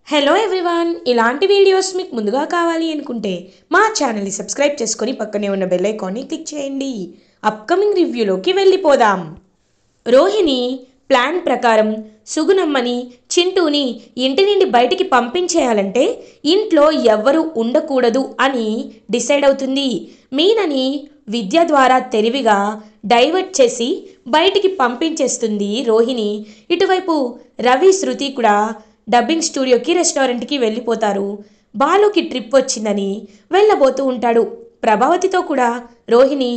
Hello everyone, ఇలాంటి videos మీకు ముందుగా కావాలి అనుకుంటే మా ఛానల్ని సబ్స్క్రైబ్ చేసుకొని పక్కనే ఉన్న బెల్ ఐకాన్ని క్లిక్ చేయండి. అప్కమింగ్ రివ్యూలోకి వెళ్ళిపోదాం. రోహిణి ప్లాన్ ప్రకారం సుగుణమ్మని, చింటూని ఇంటి నుండి బయటికి పంపించేయాలంటే ఇంట్లో ఎవ్వరూ ఉండకూడదు అని డిసైడ్ అవుతుంది. మీనని విద్య ద్వారా తెలివిగా డైవర్ట్ చేసి బయటికి పంపించేస్తుంది రోహిణి. ఇటువైపు రవి, శృతి కూడా డబ్బింగ్ స్టూడియోకి, రెస్టారెంట్కి వెళ్ళిపోతారు. బాలుకి ట్రిప్ వచ్చిందని వెళ్ళబోతూ ఉంటాడు. ప్రభావతితో కూడా రోహిణి,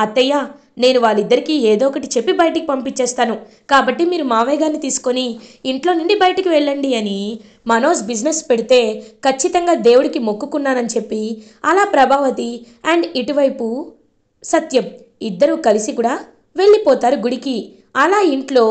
అత్తయ్య నేను వాళ్ళిద్దరికీ ఏదో ఒకటి చెప్పి బయటికి పంపించేస్తాను, కాబట్టి మీరు మావయ్య గారిని తీసుకొని ఇంట్లో నుండి బయటికి వెళ్ళండి అని మనోజ్ బిజినెస్ పెడితే ఖచ్చితంగా దేవుడికి మొక్కుకున్నానని చెప్పి అలా ప్రభావతి అండ్ ఇటువైపు సత్యం ఇద్దరూ కలిసి కూడా వెళ్ళిపోతారు గుడికి. అలా ఇంట్లో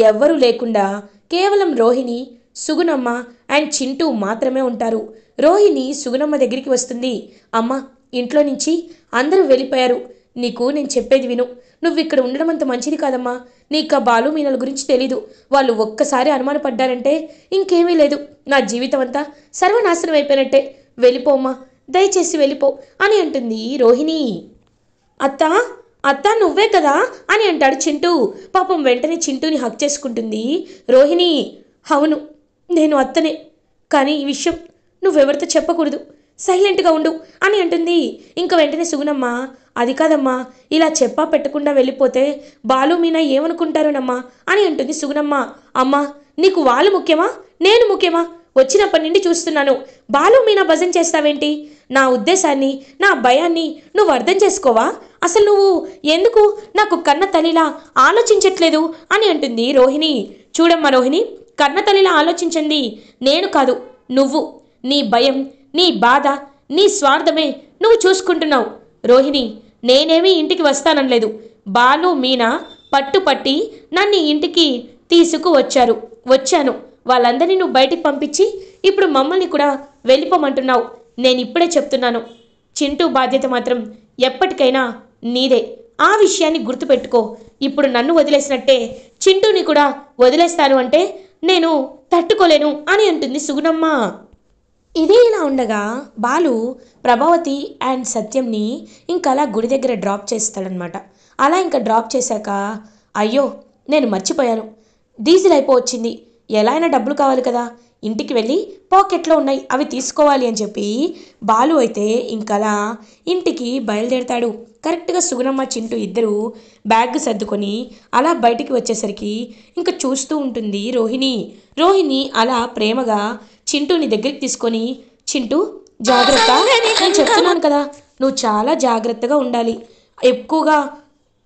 ఎవ్వరూ లేకుండా కేవలం రోహిణి, సుగుణమ్మ అండ్ చింటూ మాత్రమే ఉంటారు. రోహిణి సుగుణమ్మ దగ్గరికి వస్తుంది. అమ్మ, ఇంట్లో నుంచి అందరూ వెళ్ళిపోయారు. నీకు నేను చెప్పేది విను. నువ్వు ఇక్కడ ఉండడం అంత మంచిది కాదమ్మా. నీకు ఆ బాలు మీనల గురించి తెలీదు. వాళ్ళు ఒక్కసారి అనుమానపడ్డారంటే ఇంకేమీ లేదు. నా జీవితం అంతా సర్వనాశనం అయిపోయినట్టే. వెళ్ళిపోమ్మా, దయచేసి వెళ్ళిపో అని అంటుంది రోహిణి. అత్త అత్త నువ్వే కదా అని అంటాడు చింటూ. పాపం వెంటనే చింటూని హక్ చేసుకుంటుంది రోహిణి. అవును, నేను అత్తనే, కానీ ఈ విషయం నువ్వెవరితో చెప్పకూడదు, సైలెంట్గా ఉండు అని అంటుంది. ఇంక వెంటనే సుగుణమ్మ, అది కాదమ్మా, ఇలా చెప్పా పెట్టకుండా వెళ్ళిపోతే బాలు మీనా ఏమనుకుంటారోనమ్మా అని అంటుంది సుగుణమ్మ. అమ్మా, నీకు వాళ్ళు ముఖ్యమా, నేను ముఖ్యమా? వచ్చినప్పటి నుండి చూస్తున్నాను. బాలు మీనా భజన చేస్తావేంటి? నా ఉద్దేశాన్ని, నా భయాన్ని నువ్వు అర్థం చేసుకోవా? అసలు నువ్వు ఎందుకు నాకు కన్న తల్లిలా ఆలోచించట్లేదు అని అంటుంది రోహిణి. చూడమ్మా రోహిణి, కన్న తల్లిలా ఆలోచించండి నేను కాదు, నువ్వు. నీ భయం, నీ బాధ, నీ స్వార్థమే నువ్వు చూసుకుంటున్నావు. రోహిణి, నేనేమీ ఇంటికి వస్తాననలేదు. బాలు మీనా పట్టుపట్టి నన్ను ఇంటికి వచ్చాను. వాళ్ళందరినీ నువ్వు బయటికి పంపించి ఇప్పుడు మమ్మల్ని కూడా వెళ్ళిపోమంటున్నావు. నేను ఇప్పుడే చెప్తున్నాను, చింటూ బాధ్యత మాత్రం ఎప్పటికైనా నీదే. ఆ విషయాన్ని గుర్తుపెట్టుకో. ఇప్పుడు నన్ను వదిలేసినట్టే చింటూని కూడా వదిలేస్తాను అంటే నేను తట్టుకోలేను అని అంటుంది సుగుణమ్మ. ఇదే ఇలా ఉండగా బాలు ప్రభావతి అండ్ సత్యంని ఇంకా అలా గుడి దగ్గర డ్రాప్ చేస్తాడనమాట. అలా ఇంకా డ్రాప్ చేశాక, అయ్యో నేను మర్చిపోయాను, డీజిల్ అయిపోవచ్చింది, ఎలా అయినా డబ్బులు కావాలి కదా, ఇంటికి వెళ్ళి పాకెట్లో ఉన్నాయి అవి తీసుకోవాలి అని చెప్పి బాలు అయితే ఇంకలా ఇంటికి బయలుదేరతాడు. కరెక్ట్గా సుగుణమ్మ, చింటూ ఇద్దరు బ్యాగ్ సర్దుకొని అలా బయటికి వచ్చేసరికి ఇంకా చూస్తూ ఉంటుంది రోహిణి అలా ప్రేమగా చింటూని దగ్గరికి తీసుకొని, చింటూ జాగ్రత్త, నేను చెప్తున్నాను కదా, నువ్వు చాలా జాగ్రత్తగా ఉండాలి, ఎక్కువగా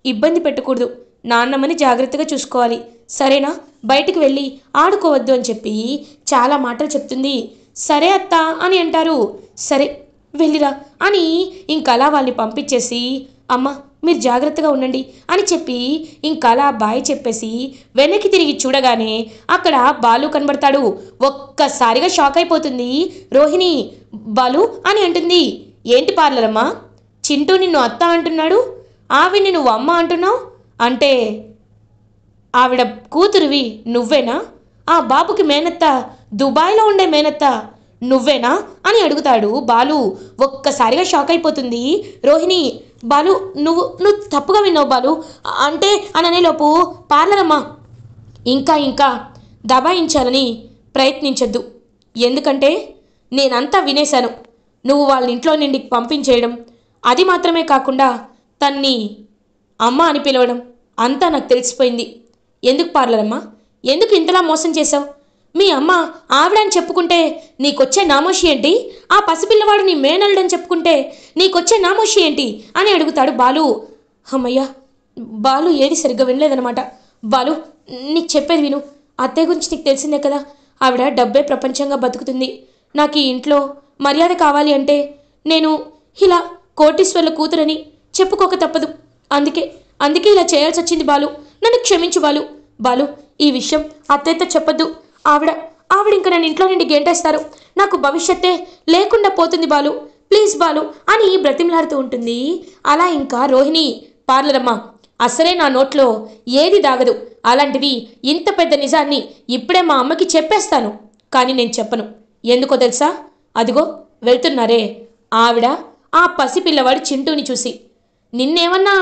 ఇబ్బంది పెట్టకూడదు, నాన్నమ్మని జాగ్రత్తగా చూసుకోవాలి, సరేనా? బయటికి వెళ్ళి ఆడుకోవద్దు అని చెప్పి చాలా మాటలు చెప్తుంది. సరే అత్త అని అంటారు. సరే వెళ్ళిరా అని ఇంకలా వాళ్ళని పంపించేసి, అమ్మ మీరు జాగ్రత్తగా ఉండండి అని చెప్పి ఇంకలా బాయ్ చెప్పేసి వెనక్కి తిరిగి చూడగానే అక్కడ బాలు కనబడతాడు. ఒక్కసారిగా షాక్ అయిపోతుంది రోహిణి. బాలు అని అంటుంది. ఏంటి పార్లరమ్మా, చింటూ నిన్ను అత్త అంటున్నాడు, ఆవిడ్ని నువ్వు అమ్మ అంటున్నావు, అంటే ఆవిడ కూతురువి నువ్వేనా? ఆ బాబుకి మేనత్త, దుబాయ్లో ఉండే మేనత్త నువ్వేనా అని అడుగుతాడు బాలు. ఒక్కసారిగా షాక్ అయిపోతుంది రోహిణి. బాలు నువ్వు తప్పుగా విన్నావు బాలు అంటే అననేలోపు, పార్లరమ్మా ఇంకా దబాయించాలని ప్రయత్నించద్దు, ఎందుకంటే నేనంతా వినేశాను. నువ్వు వాళ్ళ ఇంట్లో నుండి పంపించేయడం, అది మాత్రమే కాకుండా తన్ని అమ్మ అని పిలవడం అంతా నాకు తెలిసిపోయింది. ఎందుకు పార్లరమ్మా, ఎందుకు ఇంతలా మోసం చేశావు? మీ అమ్మ ఆవిడని చెప్పుకుంటే నీకొచ్చే నామోషి ఏంటి? ఆ పసిపిల్లవాడు నీ మేనల్డని చెప్పుకుంటే నీకొచ్చే నామోషి ఏంటి అని అడుగుతాడు బాలు. అమ్మయ్యా, బాలు ఏది సరిగ్గా వినలేదనమాట. బాలు, నీకు చెప్పేది విను. అత్తయ్య గురించి నీకు తెలిసిందే కదా, ఆవిడ డబ్బే ప్రపంచంగా బతుకుతుంది. నాకు ఈ ఇంట్లో మర్యాద కావాలి అంటే నేను ఇలా కోటీశ్వర్ల కూతురని చెప్పుకోక తప్పదు. అందుకే ఇలా చేయాల్సి వచ్చింది బాలు, నన్ను క్షమించు బాలు. ఈ విషయం అత్తయ్యతో చెప్పొద్దు. ఆవిడ ఇంకా నన్ను ఇంట్లో నుండి గెంటేస్తారు. నాకు భవిష్యత్తే లేకుండా పోతుంది బాలు, ప్లీజ్ బాలు అని బ్రతిమలాడుతూ ఉంటుంది. అలా ఇంకా రోహిణి, పార్లరమ్మా అసలే నా నోట్లో ఏది దాగదు, అలాంటిది ఇంత పెద్ద నిజాన్ని ఇప్పుడే మా అమ్మకి చెప్పేస్తాను, కానీ నేను చెప్పను. ఎందుకో తెలుసా? అదిగో వెళ్తున్నారే ఆవిడ ఆ పసిపిల్లవాడు చింటూని చూసి. నిన్నేమన్నా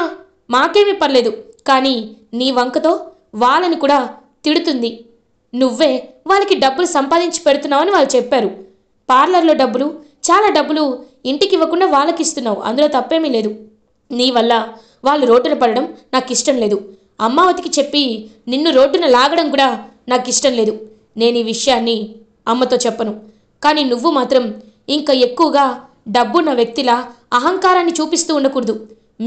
మాకేమీ పర్లేదు, కానీ నీ వంకతో వాళ్ళని కూడా తిడుతుంది. నువ్వే వాళ్ళకి డబ్బులు సంపాదించి పెడుతున్నావని వాళ్ళు చెప్పారు. పార్లర్లో డబ్బులు, చాలా డబ్బులు ఇంటికి ఇవ్వకుండా వాళ్ళకి ఇస్తున్నావు. అందులో తప్పేమీ లేదు. నీ వల్ల వాళ్ళు రోడ్డున పడడం నాకు ఇష్టం లేదు. అమ్మావతికి చెప్పి నిన్ను రోడ్డున లాగడం కూడా నాకు ఇష్టం లేదు. నేను ఈ విషయాన్ని అమ్మతో చెప్పను. కానీ నువ్వు మాత్రం ఇంకా ఎక్కువగా డబ్బున్న వ్యక్తిలా అహంకారాన్ని చూపిస్తూ ఉండకూడదు.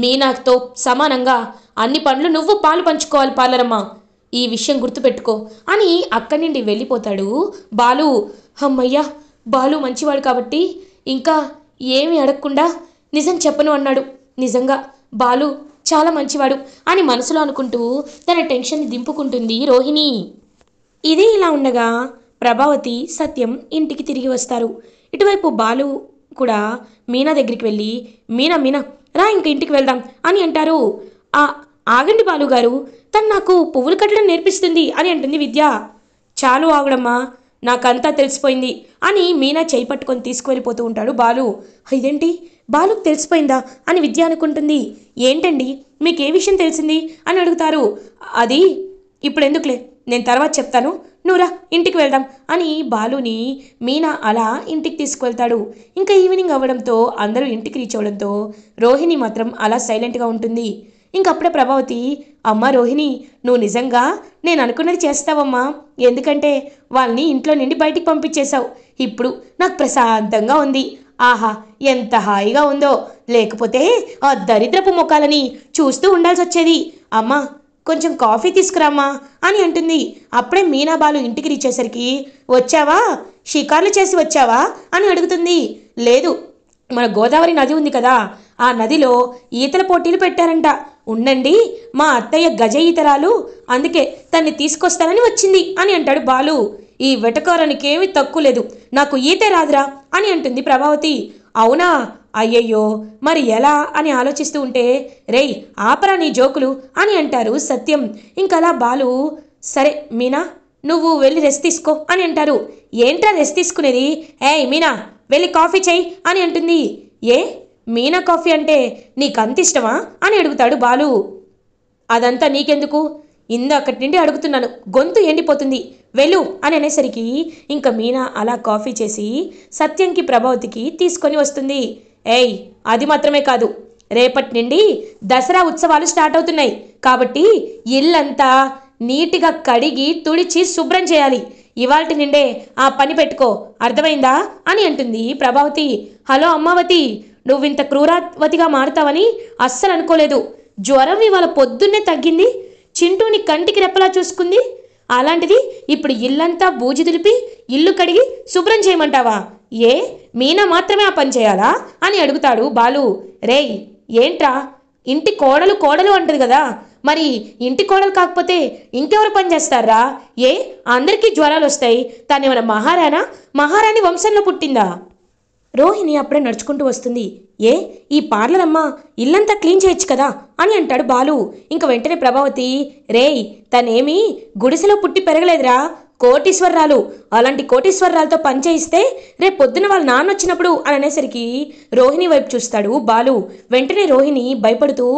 మీనాతో సమానంగా అన్ని పనులు నువ్వు పాలు పంచుకోవాలి పార్లరమ్మ. ఈ విషయం గుర్తుపెట్టుకో అని అక్కడి నుండి వెళ్ళిపోతాడు బాలు. అమ్మయ్యా, బాలు మంచివాడు కాబట్టి ఇంకా ఏమీ అడగకుండా నిజం చెప్పను అన్నాడు. నిజంగా బాలు చాలా మంచివాడు అని మనసులో అనుకుంటూ తన టెన్షన్ని దింపుకుంటుంది రోహిణి. ఇది ఇలా ఉండగా ప్రభావతి, సత్యం ఇంటికి తిరిగి వస్తారు. ఇటువైపు బాలు కూడా మీనా దగ్గరికి వెళ్ళి, మీనా మీనా రా ఇంక ఇంటికి వెళ్దాం అని అంటారు. ఆగండి బాలుగారు, తను నాకు పువ్వులు కట్టడం నేర్పిస్తుంది అని అంటుంది విద్య. చాలు ఆగుడమ్మా, నాకంతా తెలిసిపోయింది అని మీనా చేయి పట్టుకొని తీసుకువెళ్ళిపోతూ ఉంటాడు బాలు. ఇదేంటి బాలుకు తెలిసిపోయిందా అని విద్య అనుకుంటుంది. ఏంటండి మీకే విషయం తెలిసింది అని అడుగుతారు. అది ఇప్పుడు ఎందుకులే, నేను తర్వాత చెప్తాను, నువ్వురా ఇంటికి వెళ్దాం అని బాలుని మీనా అలా ఇంటికి తీసుకువెళ్తాడు. ఇంకా ఈవినింగ్ అవ్వడంతో అందరూ ఇంటికి రీచ్ అవ్వడంతో రోహిణి మాత్రం అలా సైలెంట్గా ఉంటుంది. ఇంకప్పుడే ప్రభావతి, అమ్మా రోహిణి, నువ్వు నిజంగా నేను అనుకున్నది చేస్తావమ్మా. ఎందుకంటే వాళ్ళని ఇంట్లో నుండి బయటికి పంపించేశావు. ఇప్పుడు నాకు ప్రశాంతంగా ఉంది. ఆహా, ఎంత హాయిగా ఉందో. లేకపోతే ఆ దరిద్రపు ముఖాలని చూస్తూ ఉండాల్సి వచ్చేది. అమ్మా కొంచెం కాఫీ తీసుకురామ్మా అని అంటుంది. అప్పుడే మీనా బాలు ఇంటికి రీచేసరికి, వచ్చావా, షికార్లు చేసి వచ్చావా అని అడుగుతుంది. లేదు, మన గోదావరి నది ఉంది కదా, ఆ నదిలో ఈతల పోటీలు పెట్టారంట. ఉండండి, మా అత్తయ్య గజ ఈతరాలు, అందుకే తన్ని తీసుకొస్తానని వచ్చింది అని అంటాడు బాలు. ఈ వెటకారానికేమీ తక్కువ లేదు, నాకు ఈతే రాదురా అని అంటుంది ప్రభావతి. అవునా, అయ్యయ్యో మరి ఎలా అని ఆలోచిస్తూ ఉంటే, రేయ్ ఆపరా నీ జోకులు అని అంటారు సత్యం. ఇంకలా బాలు, సరే మీనా నువ్వు వెళ్ళి రెస్ట్ తీసుకో అని అంటారు. ఏంట్రా రెస్ట్ తీసుకునేది, ఏయ్ మీనా వెళ్ళి కాఫీ చెయ్యి అని అంటుంది. ఏ మీనా కాఫీ అంటే నీకంత ఇష్టమా అని అడుగుతాడు బాలు. అదంతా నీకెందుకు, ఇందాకటి నుండి అడుగుతున్నాను, గొంతు ఎండిపోతుంది, వెళ్ళు అని అనేసరికి ఇంకా మీనా అలా కాఫీ చేసి సత్యంకి ప్రభావతికి తీసుకొని వస్తుంది. ఏయ్ అది మాత్రమే కాదు, రేపటి నుండి దసరా ఉత్సవాలు స్టార్ట్ అవుతున్నాయి కాబట్టి ఇల్లంతా నీట్గా కడిగి తుడిచి శుభ్రం చేయాలి. ఇవాల్టి నిండే ఆ పని పెట్టుకో, అర్థమైందా అని అంటుంది ప్రభావతి. హలో అమ్మావతి, నువ్వింత క్రూరావతిగా మారుతావని అస్సలు అనుకోలేదు. జ్వరం ఇవాళ పొద్దున్నే తగ్గింది, చింటూని కంటికి రెప్పలా చూసుకుంది, అలాంటిది ఇప్పుడు ఇల్లంతా బూజు దులిపి ఇల్లు కడిగి శుభ్రం చేయమంటావా? ఏ మీనా మాత్రమే ఆ పని చేయాలా అని అడుగుతాడు బాలు. రేయ్ ఏంట్రా, ఇంటి కోడలు కోడలు అంటది కదా, మరి ఇంటి కోడలు కాకపోతే ఇంకెవరు పని చేస్తారా? ఏ అందరికీ జ్వరాలు వస్తాయి, తనేమైనా మహారాణి వంశంలో పుట్టిందా? రోహిణి అప్పుడే నడుచుకుంటూ వస్తుంది. ఈ పార్లర్ అమ్మ ఇల్లంతా క్లీన్ చేయొచ్చు కదా అని అంటాడు బాలు. ఇంక వెంటనే ప్రభావతి, రేయ్ తనేమీ గుడిసెలో పుట్టి పెరగలేదురా, కోటీశ్వరరాలు. అలాంటి కోటీశ్వరరాలతో పని చేయిస్తే రేపు పొద్దున వాళ్ళ నాన్న వచ్చినప్పుడు అని అనేసరికి రోహిణి వైపు చూస్తాడు బాలు. వెంటనే రోహిణి భయపడుతూ,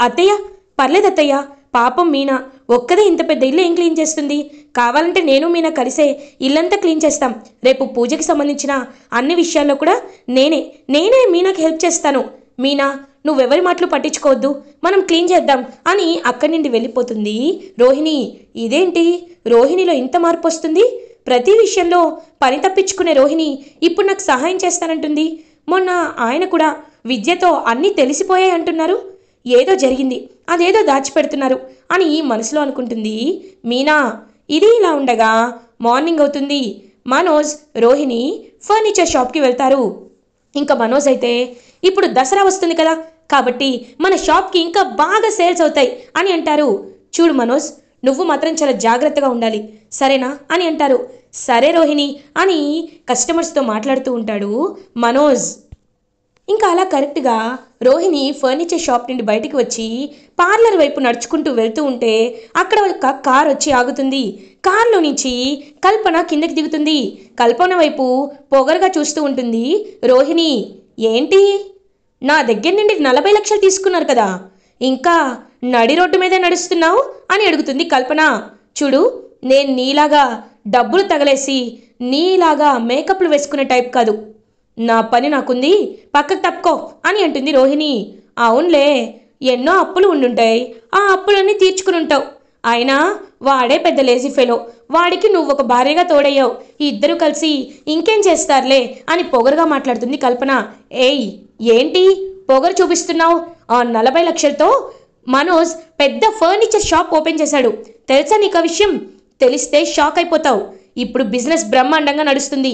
అత్తయ్య పర్లేదత్తయ్య, పాపం మీనా ఒక్కదే ఇంత పెద్ద ఇల్లు ఏం క్లీన్ చేస్తుంది, కావాలంటే నేను మీనా కలిసే ఇల్లంతా క్లీన్ చేస్తాం. రేపు పూజకి సంబంధించిన అన్ని విషయాల్లో కూడా నేనే మీనాకి హెల్ప్ చేస్తాను. మీనా నువ్వెవరి మాటలు పట్టించుకోవద్దు, మనం క్లీన్ చేద్దాం అని అక్కడి నుండి వెళ్ళిపోతుంది రోహిణి. ఇదేంటి రోహిణిలో ఇంత మార్పు వస్తుంది? ప్రతి విషయంలో పని తప్పించుకునే రోహిణి ఇప్పుడు నాకు సహాయం చేస్తానంటుంది. మొన్న ఆయన కూడా విద్యతో అన్నీ తెలిసిపోయాయి అంటున్నారు. ఏదో జరిగింది, అదేదో దాచిపెడుతున్నారు అని మనసులో అనుకుంటుంది మీనా. ఇది ఇలా ఉండగా మార్నింగ్ అవుతుంది. మనోజ్, రోహిణి ఫర్నిచర్ షాప్కి వెళ్తారు. ఇంకా మనోజ్ అయితే, ఇప్పుడు దసరా వస్తుంది కదా కాబట్టి మన షాప్కి ఇంకా బాగా సేల్స్ అవుతాయి అని అంటారు. చూడు మనోజ్, నువ్వు మాత్రం చాలా జాగ్రత్తగా ఉండాలి, సరేనా అని అంటారు. సరే రోహిణి అని కస్టమర్స్తో మాట్లాడుతూ ఉంటాడు మనోజ్. ఇంకా అలా కరెక్ట్గా రోహిణి ఫర్నిచర్ షాప్ నుండి బయటికి వచ్చి పార్లర్ వైపు నడుచుకుంటూ వెళ్తూ ఉంటే అక్కడ ఒక కార్ వచ్చి ఆగుతుంది. కార్లో నుంచి కల్పన కిందకి దిగుతుంది. కల్పన వైపు పొగరుగా చూస్తూ ఉంటుంది రోహిణి. ఏంటి, నా దగ్గర నుండి 40 లక్షలు తీసుకున్నారు కదా, ఇంకా నడి రోడ్డు మీదే నడుస్తున్నావు అని అడుగుతుంది కల్పన. చూడు, నేను నీలాగా డబ్బులు తగలేసి నీలాగా మేకప్లు వేసుకునే టైప్ కాదు. నా పని నాకుంది, పక్కకు తప్పుకో అని అంటుంది రోహిణి. అవునులే, ఎన్నో అప్పులు ఉండుంటాయి, ఆ అప్పులన్నీ తీర్చుకుని ఉంటావు. అయినా వాడే పెద్ద లేజీ ఫెలో, వాడికి నువ్వు ఒక భార్యగా తోడయ్యావు. ఇద్దరు కలిసి ఇంకేం చేస్తారులే అని పొగరుగా మాట్లాడుతుంది కల్పన. ఏయ్, ఏంటి పొగరు చూపిస్తున్నావు? ఆ 40 లక్షలతో మనోజ్ పెద్ద ఫర్నిచర్ షాప్ ఓపెన్ చేశాడు. తెలుసా నీకు ఆ విషయం? తెలిస్తే షాక్ అయిపోతావు. ఇప్పుడు బిజినెస్ బ్రహ్మాండంగా నడుస్తుంది.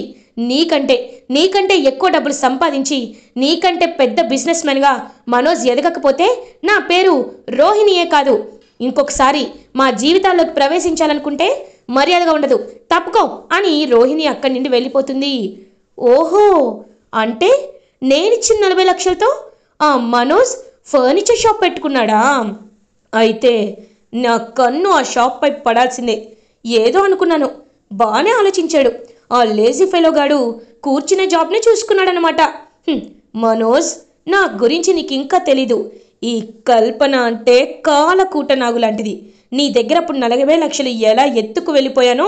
నీకంటే ఎక్కువ డబ్బులు సంపాదించి నీకంటే పెద్ద బిజినెస్ మెన్గా మనోజ్ ఎదగకపోతే నా పేరు రోహిణియే కాదు. ఇంకొకసారి మా జీవితాల్లోకి ప్రవేశించాలనుకుంటే మర్యాదగా ఉండదు, తప్పుకో అని రోహిణి అక్కడి నుండి వెళ్ళిపోతుంది. ఓహో, అంటే నేనిచ్చిన 40 లక్షలతో ఆ మనోజ్ ఫర్నిచర్ షాప్ పెట్టుకున్నాడా? అయితే నా కన్ను ఆ షాప్ పై పడాల్సిందే. ఏదో అనుకున్నాను, బాగానే ఆలోచించాడు. ఆ లేజీ ఫెలో గాడు కూర్చునే జాబ్ని చూసుకున్నాడనమాట. మనోజ్, నా గురించి నీకు ఇంకా తెలీదు. ఈ కల్పన అంటే కాలకూట నాగు లాంటిది. నీ దగ్గర అప్పుడు 40 లక్షలు ఎలా ఎత్తుకు వెళ్ళిపోయానో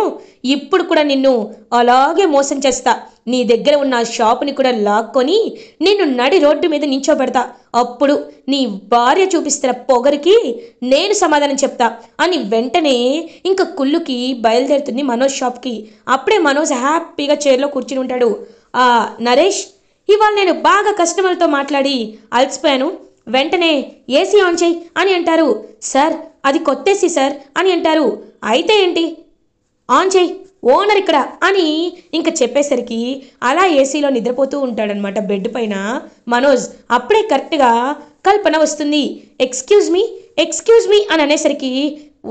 ఇప్పుడు కూడా నిన్ను అలాగే మోసం చేస్తా. నీ దగ్గర ఉన్న ఆ షాపుని కూడా లాక్కొని నిన్ను నడి రోడ్డు మీద నించోబెడతా. అప్పుడు నీ భార్య చూపిస్తున్న పొగరికి నేను సమాధానం చెప్తా అని వెంటనే ఇంకా కుళ్ళుకి బయలుదేరుతుంది మనోజ్ షాప్కి. అప్పుడే మనోజ్ హ్యాపీగా చైర్లో కూర్చుని ఉంటాడు. నరేష్, ఇవాళ నేను బాగా కస్టమర్లతో మాట్లాడి అలసిపోయాను, వెంటనే ఏసీ ఆన్ చేయి అని అంటారు. సార్, అది కొత్తేసీ సార్ అని అంటారు. అయితే ఏంటి, ఆన్ చేయి, ఓనర్ ఇక్కడ అని ఇంకా చెప్పేసరికి అలా ఏసీలో నిద్రపోతూ ఉంటాడనమాట బెడ్ పైన మనోజ్. అప్పుడే కరెక్ట్గా కల్పన వస్తుంది. ఎక్స్క్యూజ్ మీ అని అనేసరికి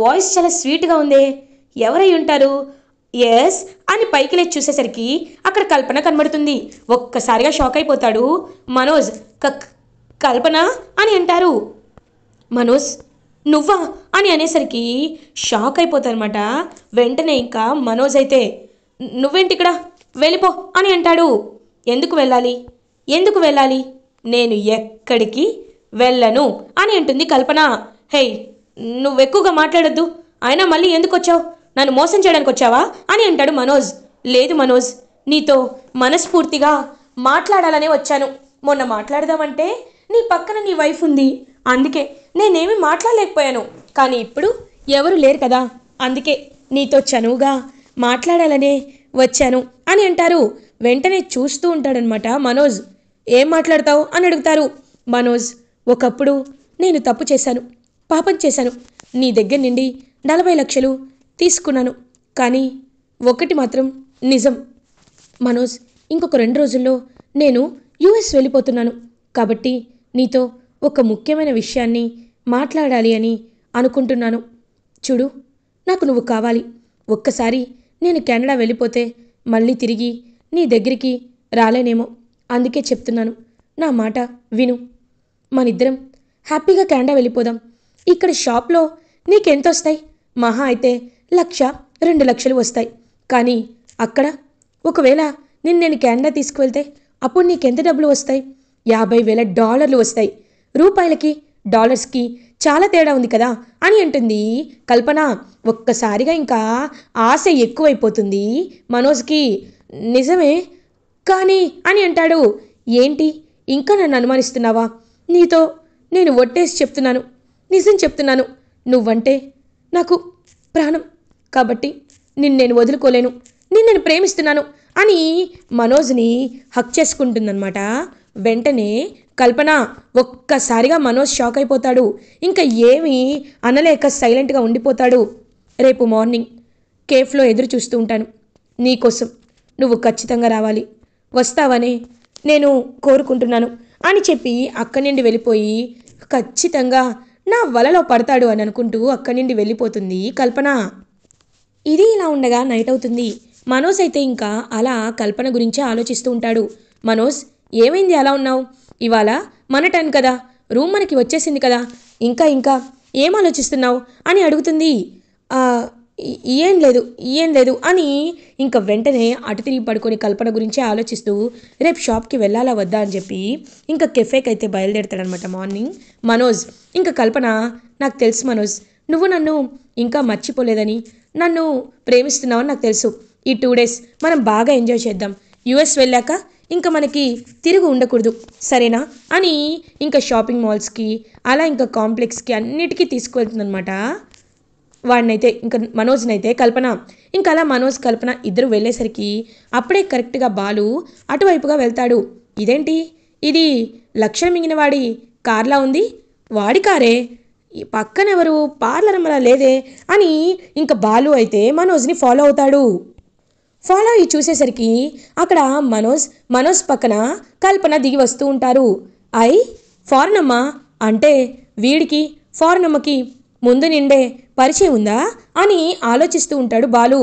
వాయిస్ చాలా స్వీట్గా ఉందే, ఎవరై ఉంటారు? ఎస్ అని పైకి లేచి చూసేసరికి అక్కడ కల్పన కనబడుతుంది. ఒక్కసారిగా షాక్ అయిపోతాడు మనోజ్. కల్పన అని అంటారు. మనోజ్, నువ్వా అని అనేసరికి షాక్ అయిపోతారనమాట. వెంటనే ఇంకా మనోజ్ అయితే నువ్వేంటి ఇక్కడ, వెళ్ళిపో అని అంటాడు. ఎందుకు వెళ్ళాలి? నేను ఎక్కడికి వెళ్ళను అని అంటుంది కల్పన. హే, నువ్వెక్కువగా మాట్లాడొద్దు, అయినా మళ్ళీ ఎందుకు వచ్చావు? నన్ను మోసం చేయడానికి వచ్చావా అని అంటాడు మనోజ్. లేదు మనోజ్, నీతో మనస్ఫూర్తిగా మాట్లాడాలనే వచ్చాను. మొన్న మాట్లాడదామంటే నీ పక్కన నీ వైఫ్ ఉంది, అందుకే నేనేమి మాట్లాడలేకపోయాను. కానీ ఇప్పుడు ఎవరు లేరు కదా, అందుకే నీతో చనువుగా మాట్లాడాలనే వచ్చాను అని అంటారు. వెంటనే చూస్తూ ఉంటాడనమాట మనోజ్. ఏం మాట్లాడతావు అని అడుగుతారు. మనోజ్, ఒకప్పుడు నేను తప్పు చేశాను, పాపం చేశాను. నీ దగ్గర నుండి 40 లక్షలు తీసుకున్నాను. కానీ ఒకటి మాత్రం నిజం మనోజ్, ఇంకొక 2 రోజుల్లో నేను యుఎస్ వెళ్ళిపోతున్నాను. కాబట్టి నీతో ఒక ముఖ్యమైన విషయాన్ని మాట్లాడాలి అని అనుకుంటున్నాను. చూడు, నాకు నువ్వు కావాలి. ఒక్కసారి నేను కెనడా వెళ్ళిపోతే మళ్ళీ తిరిగి నీ దగ్గరికి రాలేనేమో. అందుకే చెప్తున్నాను, నా మాట విను. మనిద్దరం హ్యాపీగా కెనడా వెళ్ళిపోదాం. ఇక్కడ షాప్లో నీకెంతొస్తాయి? మహా అయితే 1-2 లక్షలు వస్తాయి. కానీ అక్కడ ఒకవేళ నేను కెనడా తీసుకువెళ్తే అప్పుడు నీకెంత డబ్బులు వస్తాయి? $50,000 వస్తాయి. రూపాయలకి డాలర్స్కి చాలా తేడా ఉంది కదా అని అంటుంది కల్పన. ఒక్కసారిగా ఇంకా ఆశ ఎక్కువైపోతుంది మనోజ్కి. నిజమే కానీ అని అంటాడు. ఏంటి, ఇంకా నన్ను అనుమానిస్తున్నావా? నీతో నేను ఒట్టేసి చెప్తున్నాను, నిజం చెప్తున్నాను. నువ్వంటే నాకు ప్రాణం, కాబట్టి నేను వదులుకోలేను, నేను ప్రేమిస్తున్నాను అని మనోజ్ని హక్ చేసుకుంటుందన్నమాట. వెంటనే కల్పన ఒక్కసారిగా మనోజ్ షాక్ అయిపోతాడు. ఇంకా ఏమీ అనలేక సైలెంట్గా ఉండిపోతాడు. రేపు మార్నింగ్ కేఫ్లో ఎదురు చూస్తూ ఉంటాను నీకోసం. నువ్వు ఖచ్చితంగా రావాలి, వస్తావని నేను కోరుకుంటున్నాను అని చెప్పి అక్కడి నుండి వెళ్ళిపోయి ఖచ్చితంగా నా వలలో పడతాడు అని అనుకుంటూ అక్కడి నుండి వెళ్ళిపోతుంది కల్పన. ఇది ఇలా ఉండగా నైట్ అవుతుంది. మనోజ్ అయితే ఇంకా అలా కల్పన గురించే ఆలోచిస్తూ ఉంటాడు. మనోజ్, ఏమైంది అలా ఉన్నావు? ఇవాళ మన టర్న్ కదా, రూమ్ మనకి వచ్చేసింది కదా, ఇంకా ఇంకా ఏం ఆలోచిస్తున్నావు అని అడుగుతుంది. "ఆ, ఏం లేదు ఏం లేదు" అని ఇంకా వెంటనే అటు తిరిగి పడుకొని కల్పన గురించి ఆలోచిస్తూ రేపు షాప్కి వెళ్ళాలా వద్దా అని చెప్పి ఇంకా కెఫేకి అయితే బయలుదేరుతాడనమాట మార్నింగ్ మనోజ్. ఇంకా కల్పన, నాకు తెలుసు మనోజ్, నువ్వు నన్ను ఇంకా మర్చిపోలేదని, నన్ను ప్రేమిస్తున్నావని నాకు తెలుసు. ఈ 2 days మనం బాగా ఎంజాయ్ చేద్దాం. యుఎస్ వెళ్ళాక ఇంకా మనకి తిరిగి ఉండకూడదు, సరేనా అని ఇంకా షాపింగ్ మాల్స్కి అలా ఇంకా కాంప్లెక్స్కి అన్నిటికీ తీసుకువెళ్తుందనమాట వాడినైతే, ఇంకా మనోజ్నైతే కల్పన. ఇంకా అలా మనోజ్ కల్పన ఇద్దరు వెళ్ళేసరికి అప్పుడే కరెక్ట్గా బాలు అటువైపుగా వెళ్తాడు. ఇదేంటి, ఇది లక్షణ మింగిన వాడి కార్లా ఉంది, వాడి కారే, ఈ పక్కనెవరు పార్లర్ అమ్మలా లేదే అని ఇంకా బాలు అయితే మనోజ్ని ఫాలో అవుతాడు. ఫాలో అయ్యి చూసేసరికి అక్కడ మనోజ్ పక్కన కల్పన దిగి వస్తూ ఉంటారు. ఫారెన్ అమ్మ అంటే వీడికి ఫారెన్ అమ్మకి ముందు నిండే పరిచయం ఉందా అని ఆలోచిస్తూ ఉంటాడు బాలు.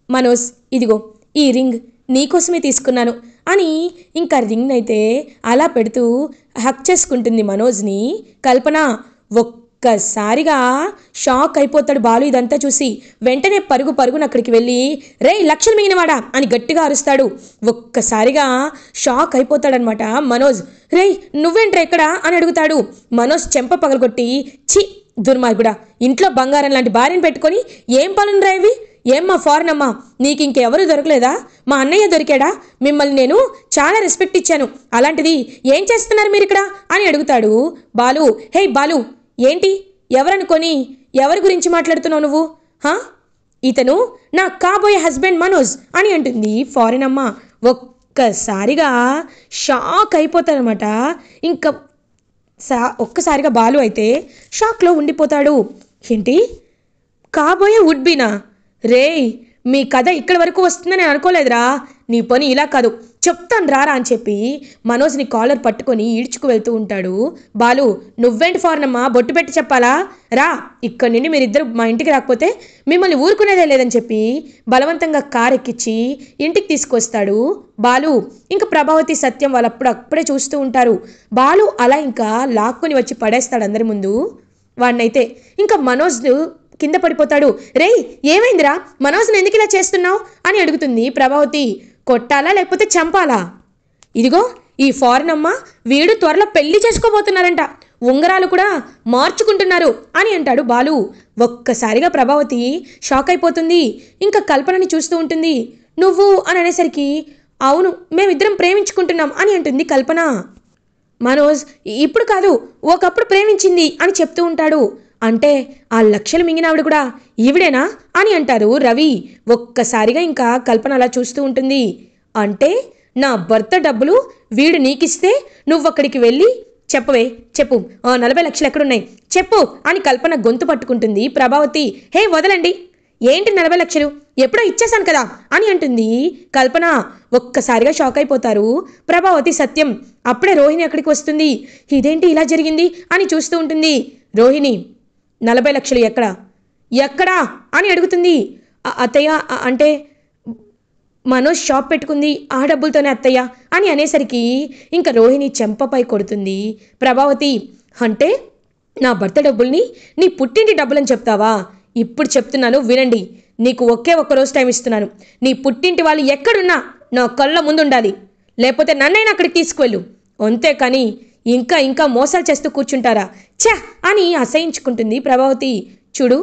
మనోజ్, ఇదిగో ఈ రింగ్ నీకోసమే తీసుకున్నాను అని ఇంకా రింగ్ అయితే అలా పెడుతూ హక్ చేసుకుంటుంది మనోజ్ని కల్పన. ఒక్కసారిగా షాక్ అయిపోతాడు బాలు ఇదంతా చూసి. వెంటనే పరుగున అక్కడికి వెళ్ళి, రే లక్షలు మిగినవాడా అని గట్టిగా అరుస్తాడు. ఒక్కసారిగా షాక్ అయిపోతాడనమాట మనోజ్. రే నువ్వేంట్రా ఎక్కడా అని అడుగుతాడు. మనోజ్ చెంప పగలగొట్టి, చి దుర్మార్గుడా, ఇంట్లో బంగారం లాంటి భార్యను పెట్టుకొని ఏం పనులు ఇవి, ఏమ్మా ఫారెన్ అమ్మా, నీకు ఇంకెవరు దొరకలేదా, మా అన్నయ్య దొరికాడా, మిమ్మల్ని నేను చాలా రెస్పెక్ట్ ఇచ్చాను, అలాంటిది ఏం చేస్తున్నారు మీరు ఇక్కడ అని అడుగుతాడు బాలు. హే బాలు, ఏంటి ఎవరనుకొని ఎవరి గురించి మాట్లాడుతున్నావు నువ్వు? ఇతను నా కాబోయే హస్బెండ్ మనోజ్ అని అంటుంది ఫారెన్ అమ్మ. ఒక్కసారిగా షాక్ అయిపోతాడనమాట. ఇంకా ఒక్కసారిగా బాలు అయితే షాక్లో ఉండిపోతాడు. ఏంటి, కాబోయే వుడ్బీనా? రేయ్, మీ కథ ఇక్కడి వరకు వస్తుందని అనుకోలేదురా, నీ పని ఇలా కాదు, చెప్తాను రారా అని చెప్పి మనోజ్ని కాలర్ పట్టుకొని ఈడ్చుకు వెళ్తూ ఉంటాడు బాలు. నువ్వేంటి ఫారెన్ అమ్మా, బొట్టు పెట్టి చెప్పాలా, రా ఇక్కడి నుండి మీరిద్దరు మా ఇంటికి రాకపోతే మిమ్మల్ని ఊరుకునేదే లేదని చెప్పి బలవంతంగా కార్ ఎక్కించి ఇంటికి తీసుకొస్తాడు బాలు. ఇంకా ప్రభావతి సత్యం వాళ్ళు అప్పుడే చూస్తూ ఉంటారు. బాలు అలా ఇంకా లాక్కుని వచ్చి పడేస్తాడు అందరి ముందు వాడినైతే. ఇంకా మనోజ్ కింద పడిపోతాడు. రేయ్ ఏమైందిరా, మనోజ్ని ఎందుకు ఇలా చేస్తున్నావు అని అడుగుతుంది ప్రభావతి. కొట్టాలా లేకపోతే చంపాలా? ఇదిగో ఈ ఫారెన్ అమ్మ వీడు త్వరలో పెళ్లి చేసుకోబోతున్నారంట, ఉంగరాలు కూడా మార్చుకుంటున్నారు అని అంటాడు బాలు. ఒక్కసారిగా ప్రభావతి షాక్ అయిపోతుంది. ఇంకా కల్పనని చూస్తూ ఉంటుంది. నువ్వు అని అనేసరికి, అవును మేమిద్దరం ప్రేమించుకుంటున్నాం అని అంటుంది కల్పన. మనోజ్, ఇప్పుడు కాదు ఒకప్పుడు ప్రేమించింది అని చెప్తూ ఉంటాడు. అంటే ఆ లక్షలు మింగినావిడ కూడా ఈవిడేనా అని అంటారు రవి. ఒక్కసారిగా ఇంకా కల్పన అలా చూస్తూ ఉంటుంది. అంటే నా భర్త డబ్బులు వీడు నీకిస్తే నువ్వు అక్కడికి వెళ్ళి చెప్పవే, చెప్పు 40 లక్షలు ఎక్కడున్నాయి చెప్పు అని కల్పన గొంతు పట్టుకుంటుంది ప్రభావతి. హే వదలండి, ఏంటి 40 లక్షలు, ఎప్పుడో ఇచ్చేశాను కదా అని అంటుంది కల్పన. ఒక్కసారిగా షాక్ అయిపోతారు ప్రభావతి సత్యం. అప్పుడే రోహిణి అక్కడికి వస్తుంది. ఇదేంటి ఇలా జరిగింది అని చూస్తూ ఉంటుంది. రోహిణి, 40 లక్షలు ఎక్కడా అని అడుగుతుంది. అత్తయ్య అంటే మనోజ్ షాప్ పెట్టుకుంది ఆ డబ్బులతోనే అత్తయ్య అని అనేసరికి ఇంకా రోహిణి చెంపపై కొడుతుంది ప్రభావతి. అంటే నా భర్త డబ్బుల్ని నీ పుట్టింటి డబ్బులని చెప్తావా? ఇప్పుడు చెప్తున్నాను వినండి, నీకు ఒకే రోజు టైం ఇస్తున్నాను. నీ పుట్టింటి వాళ్ళు ఎక్కడున్నా నా కళ్ళ ముందుండాలి, లేకపోతే నన్నైనా అక్కడికి తీసుకువెళ్ళు, అంతేకాని ఇంకా మోసాలు చేస్తూ కూర్చుంటారా ఛా అని అసహించుకుంటుంది ప్రభావతి. చూడు,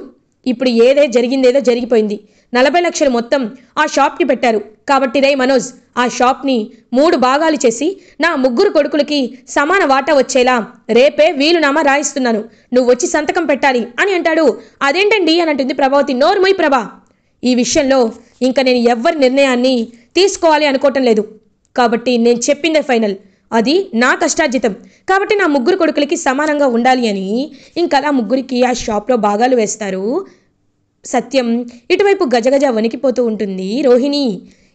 ఇప్పుడు జరిగిందేదో జరిగిపోయింది. 40 లక్షలు మొత్తం ఆ షాప్కి పెట్టారు కాబట్టి రే మనోజ్, ఆ షాప్ని 3 భాగాలు చేసి నా 3 కొడుకులకి సమాన వాటా వచ్చేలా రేపే వీలునామా రాయిస్తున్నాను, నువ్వు వచ్చి సంతకం పెట్టాలి అని అంటాడు. అదేంటండి అని అంటుంది ప్రభావతి. నోరుమోయ్ ప్రభా, ఈ విషయంలో ఇంకా నేను ఎవ్వరి నిర్ణయాన్ని తీసుకోవాలి అనుకోవటం లేదు, కాబట్టి నేను చెప్పిందే ఫైనల్, అది నా కష్టార్జితం కాబట్టి నా 3 కొడుకులకి సమానంగా ఉండాలి అని ఇంకలా 3కి ఆ షాప్లో భాగాలు వేస్తారు సత్యం. ఇటువైపు గజగజ వణికిపోతూ ఉంటుంది రోహిణి.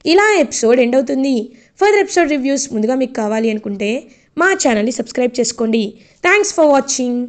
ఇలా ఎపిసోడ్ ఎండ్ అవుతుంది. ఫర్దర్ ఎపిసోడ్ రివ్యూస్ ముందుగా మీకు కావాలి అనుకుంటే మా ఛానల్ని సబ్స్క్రైబ్ చేసుకోండి. Thanks for watching.